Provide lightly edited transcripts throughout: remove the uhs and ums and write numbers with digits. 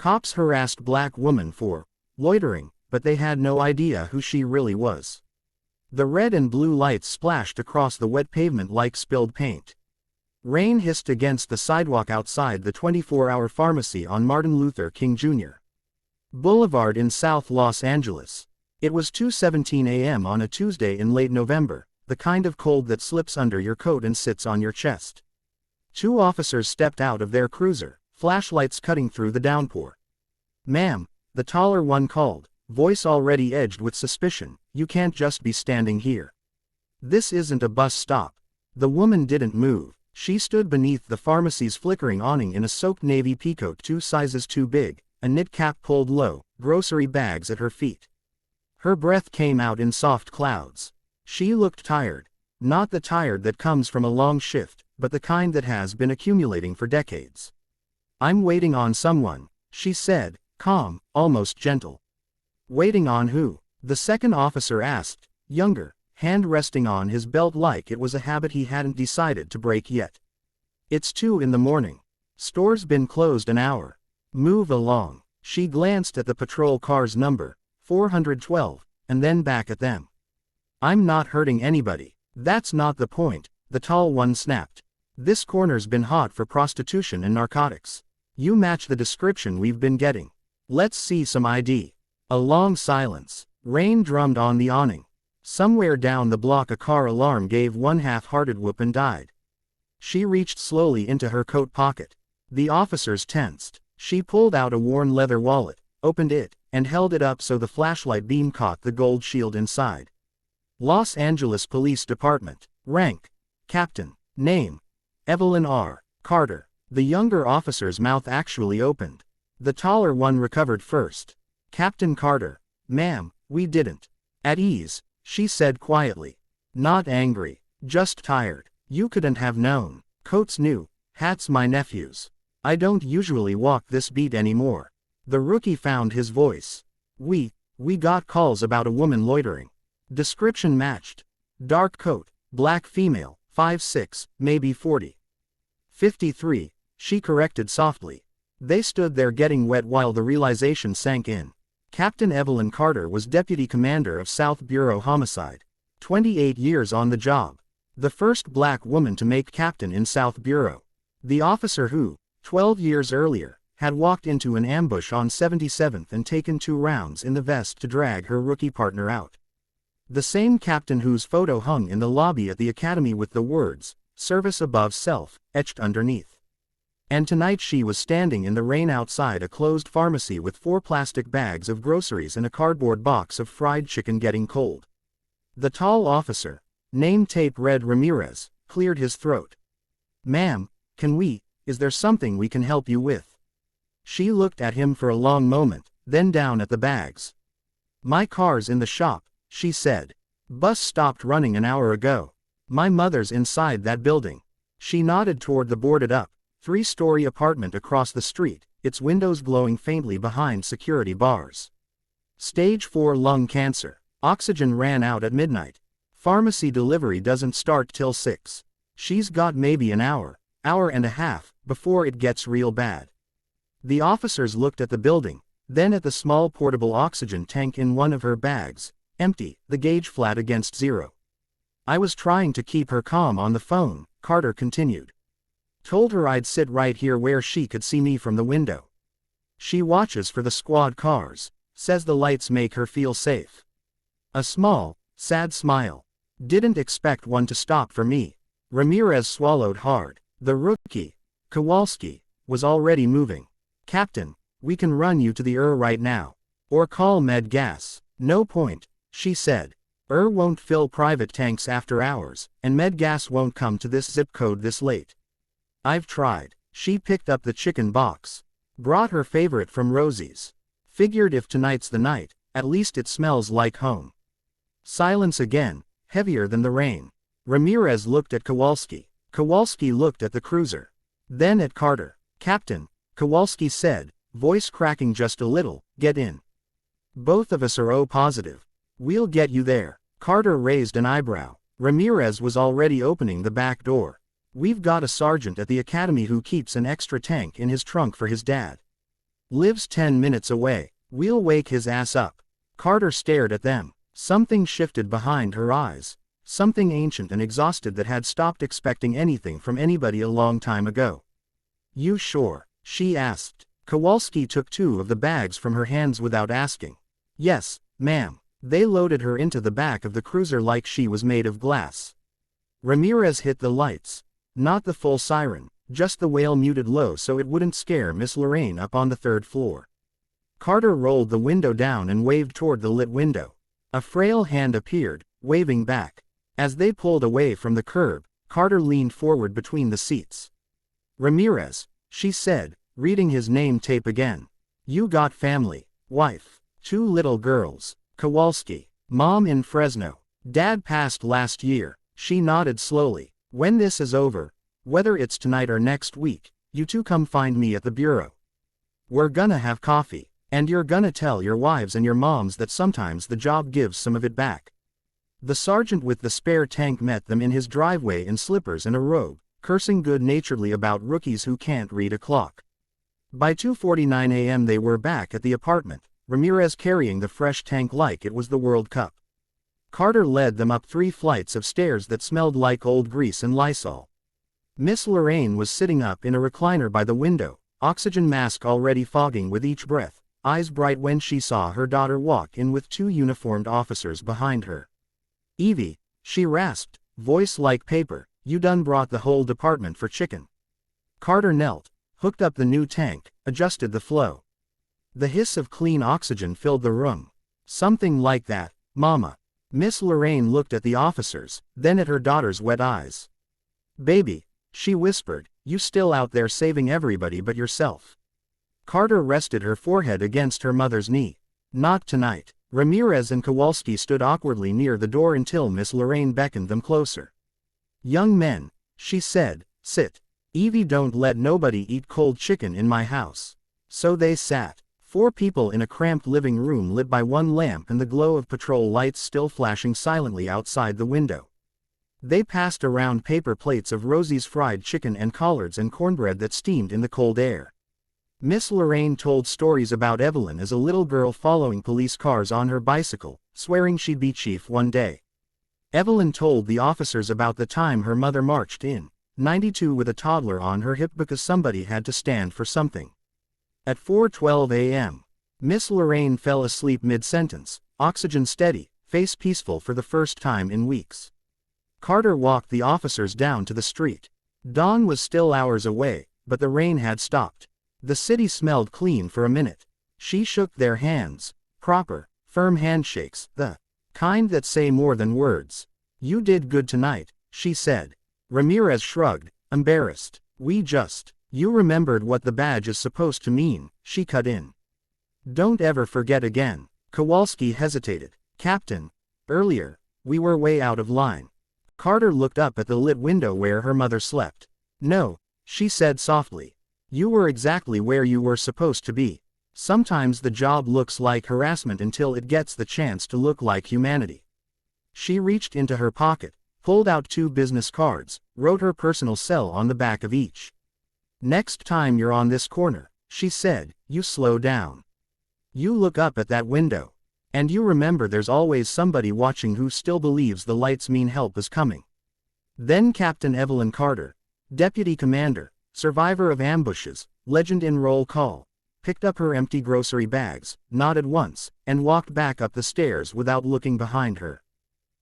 Cops harassed black woman for loitering, but they had no idea who she really was. The red and blue lights splashed across the wet pavement like spilled paint. Rain hissed against the sidewalk outside the 24-hour pharmacy on Martin Luther King Jr. Boulevard in South Los Angeles. It was 2:17 a.m. on a Tuesday in late November, the kind of cold that slips under your coat and sits on your chest. Two officers stepped out of their cruiser, flashlights cutting through the downpour. "Ma'am," the taller one called, voice already edged with suspicion, "you can't just be standing here. This isn't a bus stop." The woman didn't move. She stood beneath the pharmacy's flickering awning in a soaked navy peacoat 2 sizes too big, a knit cap pulled low, grocery bags at her feet. Her breath came out in soft clouds. She looked tired. Not the tired that comes from a long shift, but the kind that has been accumulating for decades. "I'm waiting on someone," she said, calm, almost gentle. "Waiting on who?" the second officer asked, younger, hand resting on his belt like it was a habit he hadn't decided to break yet. "It's 2 in the morning. Store's been closed an hour. Move along." She glanced at the patrol car's number, 412, and then back at them. "I'm not hurting anybody." "That's not the point," the tall one snapped. "This corner's been hot for prostitution and narcotics. You match the description we've been getting. Let's see some ID." A long silence. Rain drummed on the awning. Somewhere down the block a car alarm gave one half-hearted whoop and died. She reached slowly into her coat pocket. The officers tensed. She pulled out a worn leather wallet, opened it, and held it up so the flashlight beam caught the gold shield inside. Los Angeles Police Department. Rank: Captain. Name: Evelyn R. Carter. The younger officer's mouth actually opened. The taller one recovered first. "Captain Carter." "Ma'am, we didn't." "At ease," she said quietly. "Not angry. Just tired. You couldn't have known. Coat's new, hat's my nephew's. I don't usually walk this beat anymore." The rookie found his voice. We got calls about a woman loitering. Description matched. Dark coat, black female, 5'6", maybe 40. 53, she corrected softly. They stood there getting wet while the realization sank in. Captain Evelyn Carter was Deputy Commander of South Bureau Homicide. 28 years on the job. The first black woman to make captain in South Bureau. The officer who, 12 years earlier, had walked into an ambush on 77th and taken 2 rounds in the vest to drag her rookie partner out. The same captain whose photo hung in the lobby at the academy with the words, "Service above self," etched underneath. And tonight she was standing in the rain outside a closed pharmacy with 4 plastic bags of groceries and a cardboard box of fried chicken getting cold. The tall officer, name tape read Ramirez, cleared his throat. "Ma'am, is there something we can help you with?" She looked at him for a long moment, then down at the bags. "My car's in the shop," she said. "Bus stopped running an hour ago. My mother's inside that building." She nodded toward the boarded-up, 3-story apartment across the street, its windows glowing faintly behind security bars. "Stage 4 lung cancer. Oxygen ran out at midnight. Pharmacy delivery doesn't start till 6. She's got maybe an hour and a half, before it gets real bad." The officers looked at the building, then at the small portable oxygen tank in one of her bags, empty, the gauge flat against 0. "I was trying to keep her calm on the phone," Carter continued. "Told her I'd sit right here where she could see me from the window. She watches for the squad cars, says the lights make her feel safe." A small, sad smile. "Didn't expect one to stop for me." Ramirez swallowed hard. The rookie, Kowalski, was already moving. "Captain, we can run you to the right now. Or call med gas." "No point," she said. Won't fill private tanks after hours, and med gas won't come to this zip code this late." "I've tried." She picked up the chicken box. Brought her favorite from Rosie's. "Figured if tonight's the night, at least it smells like home." Silence again, heavier than the rain. Ramirez looked at Kowalski. Kowalski looked at the cruiser. Then at Carter. "Captain," Kowalski said, voice cracking just a little, "get in. Both of us are O positive. We'll get you there." Carter raised an eyebrow. Ramirez was already opening the back door. "We've got a sergeant at the academy who keeps an extra tank in his trunk for his dad. Lives 10 minutes away. We'll wake his ass up. Carter stared at them. Something shifted behind her eyes. Something ancient and exhausted that had stopped expecting anything from anybody a long time ago. You sure? She asked. Kowalski took 2 of the bags from her hands without asking. Yes, ma'am. They loaded her into the back of the cruiser like she was made of glass. Ramirez hit the lights. Not the full siren, just the wail muted low so it wouldn't scare Miss Lorraine up on the 3rd floor. Carter rolled the window down and waved toward the lit window. A frail hand appeared, waving back. As they pulled away from the curb, Carter leaned forward between the seats. Ramirez, she said, reading his name tape again. You got family, wife, 2 little girls. Kowalski, mom in Fresno. Dad passed last year. She nodded slowly. When this is over, whether it's tonight or next week, you 2 come find me at the bureau. We're gonna have coffee, and you're gonna tell your wives and your moms that sometimes the job gives some of it back. The sergeant with the spare tank met them in his driveway in slippers and a robe, cursing good-naturedly about rookies who can't read a clock. By 2:49 a.m. they were back at the apartment, Ramirez carrying the fresh tank like it was the World Cup. Carter led them up 3 flights of stairs that smelled like old grease and Lysol. Miss Lorraine was sitting up in a recliner by the window, oxygen mask already fogging with each breath, eyes bright when she saw her daughter walk in with 2 uniformed officers behind her. Evie, she rasped, voice like paper, you done brought the whole department for chicken. Carter knelt, hooked up the new tank, adjusted the flow. The hiss of clean oxygen filled the room. Something like that, Mama. Miss Lorraine looked at the officers, then at her daughter's wet eyes. Baby, she whispered, you still out there saving everybody but yourself. Carter rested her forehead against her mother's knee. Not tonight. Ramirez and Kowalski stood awkwardly near the door until Miss Lorraine beckoned them closer. Young men, she said, sit. Evie, don't let nobody eat cold chicken in my house. So they sat. 4 people in a cramped living room lit by 1 lamp and the glow of patrol lights still flashing silently outside the window. They passed around paper plates of Rosie's fried chicken and collards and cornbread that steamed in the cold air. Miss Lorraine told stories about Evelyn as a little girl following police cars on her bicycle, swearing she'd be chief one day. Evelyn told the officers about the time her mother marched in '92 with a toddler on her hip because somebody had to stand for something. At 4:12 a.m., Miss Lorraine fell asleep mid-sentence, oxygen steady, face peaceful for the first time in weeks. Carter walked the officers down to the street. Dawn was still hours away, but the rain had stopped. The city smelled clean for a minute. She shook their hands, proper, firm handshakes, the kind that say more than words. You did good tonight, she said. Ramirez shrugged, embarrassed. You remembered what the badge is supposed to mean, she cut in. Don't ever forget again. Kowalski hesitated. Captain, earlier, we were way out of line. Carter looked up at the lit window where her mother slept. No, she said softly. You were exactly where you were supposed to be. Sometimes the job looks like harassment until it gets the chance to look like humanity. She reached into her pocket, pulled out 2 business cards, wrote her personal cell on the back of each. Next time you're on this corner, she said, you slow down. You look up at that window. And you remember there's always somebody watching who still believes the lights mean help is coming. Then Captain Evelyn Carter, Deputy Commander, survivor of ambushes, legend in roll call, picked up her empty grocery bags, nodded once, and walked back up the stairs without looking behind her.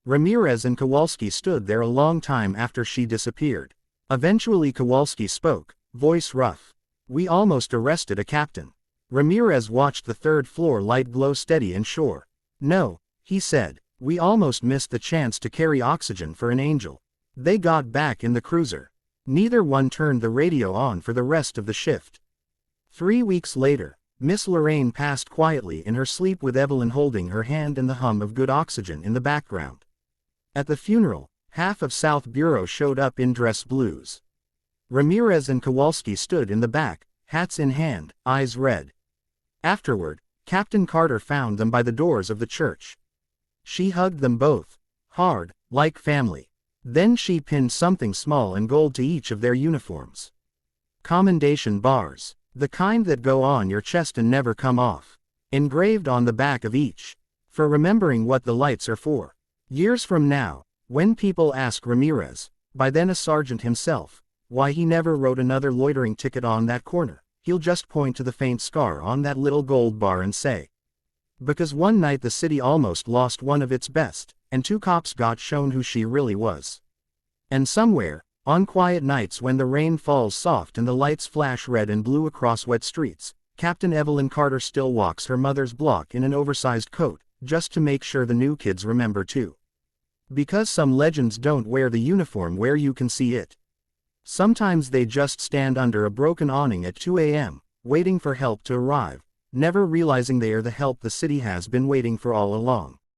Ramirez and Kowalski stood there a long time after she disappeared. Eventually Kowalski spoke, voice rough. We almost arrested a captain. Ramirez watched the 3rd floor light glow steady and sure. No, he said, we almost missed the chance to carry oxygen for an angel. They got back in the cruiser. Neither one turned the radio on for the rest of the shift. 3 weeks later, Miss Lorraine passed quietly in her sleep with Evelyn holding her hand and the hum of good oxygen in the background. At the funeral, half of South Bureau showed up in dress blues. Ramirez and Kowalski stood in the back, hats in hand, eyes red. Afterward, Captain Carter found them by the doors of the church. She hugged them both, hard, like family. Then she pinned something small in gold to each of their uniforms. Commendation bars. The kind that go on your chest and never come off. Engraved on the back of each. For remembering what the lights are for. Years from now, when people ask Ramirez, by then a sergeant himself, why he never wrote another loitering ticket on that corner, he'll just point to the faint scar on that little gold bar and say, because one night the city almost lost one of its best, and 2 cops got shown who she really was. And somewhere, on quiet nights when the rain falls soft and the lights flash red and blue across wet streets, Captain Evelyn Carter still walks her mother's block in an oversized coat, just to make sure the new kids remember too. Because some legends don't wear the uniform where you can see it. Sometimes they just stand under a broken awning at 2 a.m., waiting for help to arrive, never realizing they are the help the city has been waiting for all along.